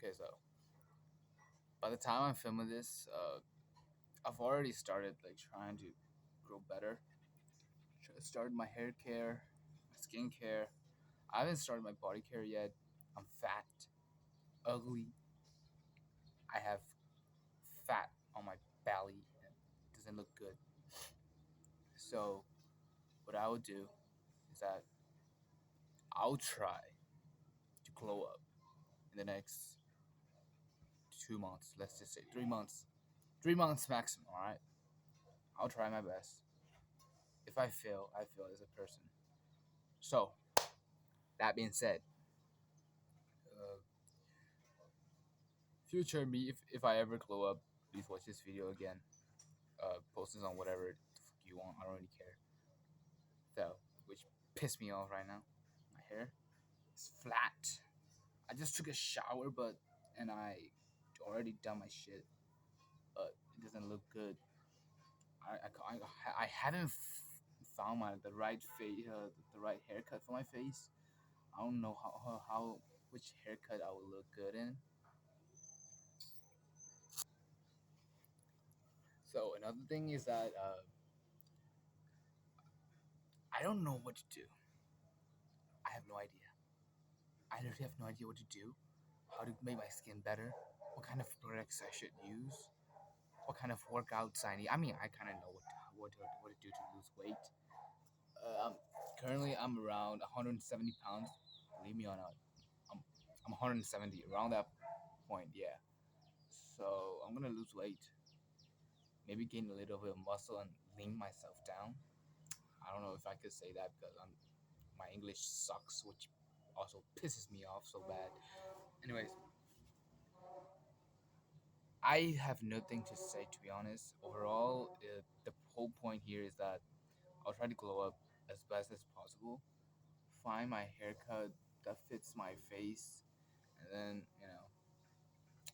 Okay, so by the time I'm filming this, I've already started like trying to grow better. Started my hair care, my skin care. I haven't started my body care yet. I'm fat, ugly. I have fat on my belly. And it doesn't look good. So what I would do is that I'll try to glow up in the next 2 months. Let's just say 3 months. 3 months maximum. All right. I'll try my best. If I fail, I fail as a person. So that being said, uh, future me, if I ever glow up, please watch this video again. Post this on whatever the fuck you want. I don't really care. So, which pissed me off right now. My hair is flat. I just took a shower, and I already done my shit, but it doesn't look good. I haven't found the right face, the right haircut for my face. I don't know how which haircut I would look good in. So another thing is that I don't know what to do. I have no idea. I literally have no idea what to do. How to make my skin better? What kind of products I should use? What kind of workouts I need? I mean, I kind of know what to do to lose weight. Currently I'm around 170 pounds. Believe me or not, I'm I'm 170 around that point. Yeah. So I'm gonna lose weight. Maybe gain a little bit of muscle and lean myself down. I don't know if I could say that because my English sucks, which also pisses me off so bad. Anyways, I have nothing to say to be honest. Overall, the whole point here is that I'll try to glow up as best as possible. Find my haircut that fits my face, and then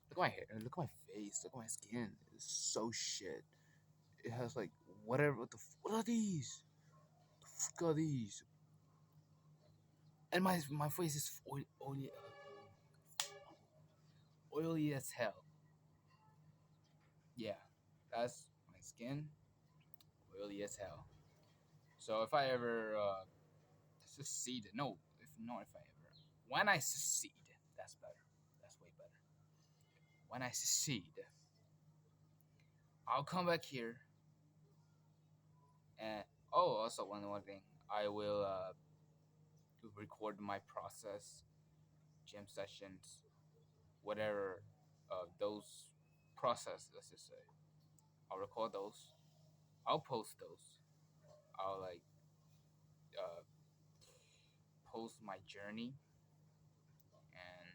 look at my hair, look at my face, look at my skin. It's so shit. It has like whatever. What are these? The fuck are these? And my face is oily as hell. Yeah, that's my skin, oily as hell. So if I ever succeed, no, if I ever, when I succeed, that's better. That's way better. When I succeed, I'll come back here and also one more thing, I will record my process, gym sessions, whatever those process. Let's just say I'll record those. I'll post those. I'll like uh, post my journey and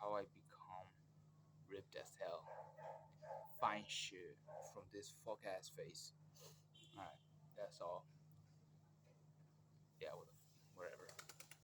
how I become ripped as hell, fine shit from this fuck ass face. Alright, that's all. Yeah, what the